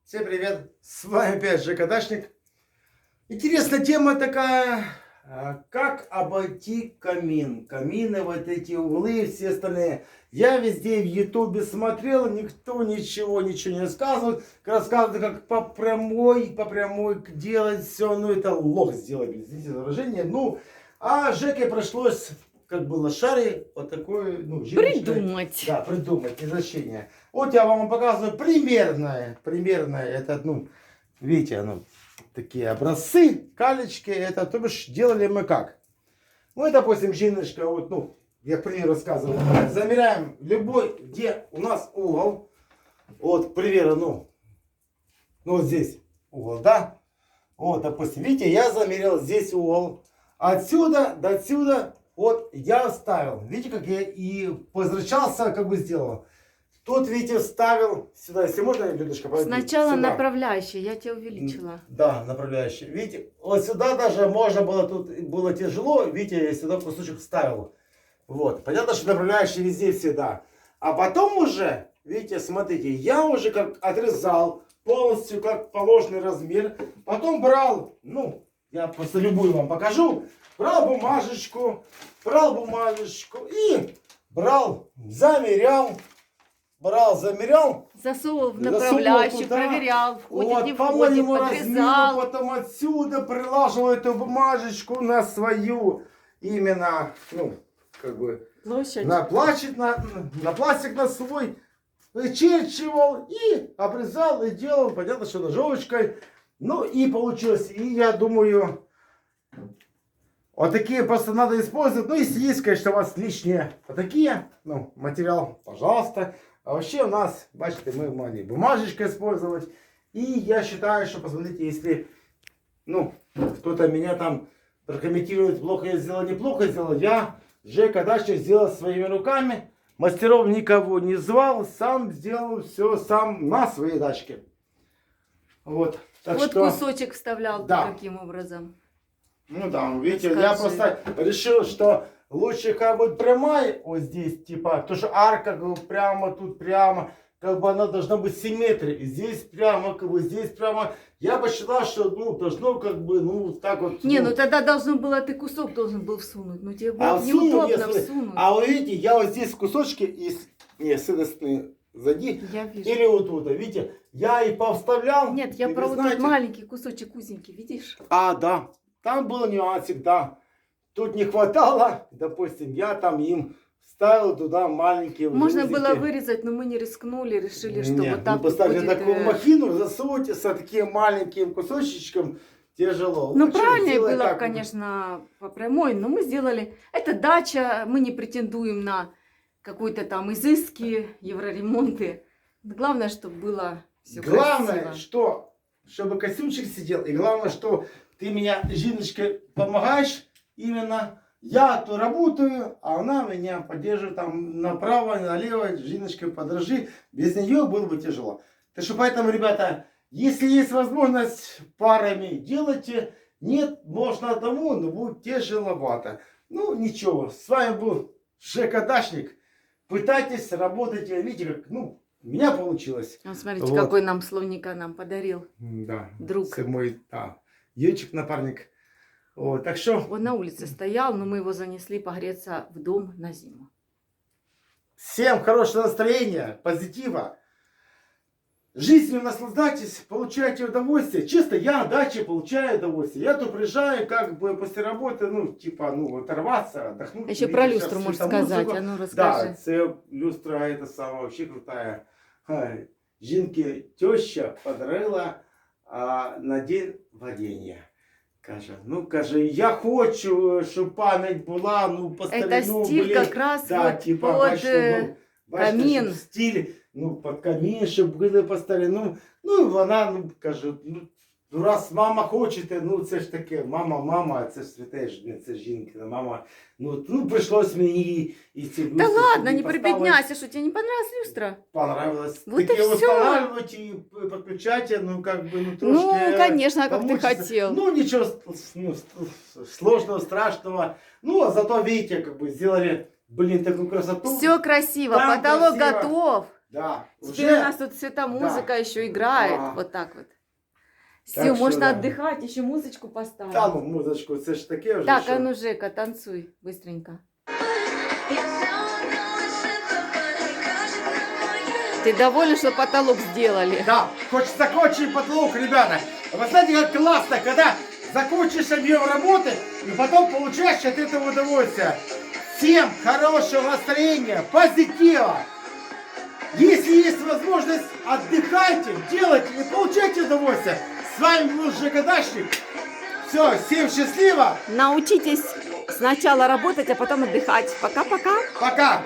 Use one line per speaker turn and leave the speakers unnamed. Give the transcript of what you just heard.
Всем привет! С вами опять Жека Дачник. Интересная тема такая, как обойти камин. Камины, вот эти углы, все остальные. Я везде в ютубе смотрел, никто ничего не рассказывает. Рассказывают, как по прямой делать все. Ну это лох сделать, извините за выражение. Ну, а Жеке пришлось, как бы лошари, вот такой, ну,
придумать.
Да, придумать, изобретение. Вот я вам показываю примерное, это, ну, видите, ну, такие образцы, калечки, это, то бишь, делали мы как? Ну, допустим, жиночка, вот, ну, я к примеру рассказывал, замеряем любой, где у нас угол, вот, к примеру, ну, вот здесь угол, да? Вот, допустим, видите, я замерял здесь угол, отсюда до отсюда, вот, я вставил, видите, как я и возвращался, как бы сделал. Тут, видите, вставил сюда, если можно, Людочка,
Сначала
сюда.
направляющая, я тебя увеличила.
Да, направляющая. Видите, вот сюда даже можно было, тут было тяжело, видите, я сюда кусочек вставил. Вот, понятно, что направляющая везде всегда. А потом уже, видите, смотрите, я уже как отрезал полностью, как положенный размер. Потом брал, ну, я просто любую вам покажу. Брал бумажечку и замерял.
Засовывал в направляющую,
туда,
проверял, входит,
вот,
не
по
входит,
моему
подрезал.
размеру, потом отсюда прилаживал эту бумажечку на свою, именно, ну, как бы,
Площадь.
на пластик на свой, вычерчивал и обрезал, и делал, понятно, что ножовочкой. Ну, и получилось, и я думаю, вот такие просто надо использовать. Ну, если есть, конечно, у вас лишние вот такие, ну, материал, пожалуйста. А вообще у нас, бачите, мы могли бумажечкой использовать. И я считаю, что, посмотрите, если, ну, кто-то меня там прокомментирует, плохо я сделал, неплохо сделал, я, Жека Дачник, сделал своими руками. Мастеров никого не звал, сам сделал все сам на своей дачке. Вот. Так
Вот
что,
кусочек вставлял
да.
таким образом.
Ну да, видите,
Скажи.
я просто решил, что лучше как бы прямая вот здесь, типа, потому что арка как бы прямо, тут прямо, как бы она должна быть симметрия. И здесь прямо, как бы здесь прямо. Я посчитал, что, ну, должно как бы, ну, так вот.
Не, ну тогда должно было, ты кусок должен был всунуть. Ну тебе было
всунул,
неудобно
если-
всунуть.
А вы видите, я вот здесь кусочки из, не, с этой стороны сзади,
Я вижу.
или вот тут, видите, я и повставлял.
Нет, я
и
про
вы
вот
знаете-
этот маленький кусочек узенький, видишь?
А, да, там был нюансик, да. Тут не хватало, допустим, я там им вставил туда маленькие
Можно
узелки.
было вырезать, но мы не рискнули, решили, что
Нет,
вот так
ну, поставьте
будет,
такую махину, засуньте с таким маленьким кусочечком, тяжело.
Ну,
Лучше
правильнее
сделать
было,
так.
конечно, по прямой, но мы сделали... Это дача, мы не претендуем на какой-то там изыски, евроремонты. Главное, чтобы было все
Главное,
красиво.
что, чтобы костюмчик сидел, и главное, что ты меня, Жиночка, помогаешь, именно я то работаю, а она меня поддерживает там направо, налево, Жиночкой подражи, без нее было бы тяжело. Так что поэтому, ребята, если есть возможность парами, делайте, нет, можно одному, но будет тяжеловато. Ну, ничего, с вами был Жека Дачник, пытайтесь, работайте, видите, как, ну, у меня получилось.
Вот смотрите,
Вот.
какой нам словника нам подарил.
Да,
Друг.
это мой, да, Юрчик, напарник. Вот, так что
Он на улице стоял, но мы его занесли погреться в дом на зиму.
всем хорошего настроения, позитива. Жизнью наслаждайтесь, получайте удовольствие. Чисто я на даче получаю удовольствие. Я тут приезжаю, как бы после работы, ну, типа, ну, оторваться, отдохнуть.
Еще
Видите,
про
сейчас
люстру можешь
светомузыку.
сказать, а ну
Да,
расскажи.
це люстра, это самая вообще крутая. Жінки теща подарила на день варення. Каже, ну, каже, я хочу, щоб пам'ять була, ну, по
Это
старину,
стиль
блін.
как раз
Да,
вот
типа,
под
бачите,
камін.
щоб стиль, ну, под камін, щоб були по старину. Ну, і вона, ну, каже, ну, раз мама хоче, ну, це ж таке, мама, це ж теж, це жінка, мама. Ну, прийшлось мені і ці
Да
люстри
ладно,
собі
не
поставити.
прибедняйся, что тебе не понравилась люстра?
Понравилось.
Вот
Такие
и всё.
устанавливать и подключать, ну, как бы, ну, трошки...
Ну, конечно, как ты
помучиться.
хотел.
Ну, ничего сложного, страшного. Ну, а зато, видите, как бы, сделали, блин, такую красоту.
Все красиво,
Там
потолок
красиво.
готов.
Да.
Теперь у нас тут светомузыка еще играет.
Ага.
Вот так вот. Все,
Так что
можно
да.
отдыхать, еще музычку поставить.
Та ну музичку, це ж таке вже.
Так,
що-
а ну, Жека, танцуй быстренько. Ты доволен, что потолок сделали?
Да, хочешь закончить потолок, ребята. Вы знаете, как классно, когда закончишь объем работы и потом получаешь от этого удовольствие. Всем хорошего настроения, позитива. Если есть возможность, отдыхайте, делайте и получайте удовольствие. С вами был Жека Дачник. Все, всем счастливо.
Научитесь сначала работать, а потом отдыхать. Пока-пока.
Пока.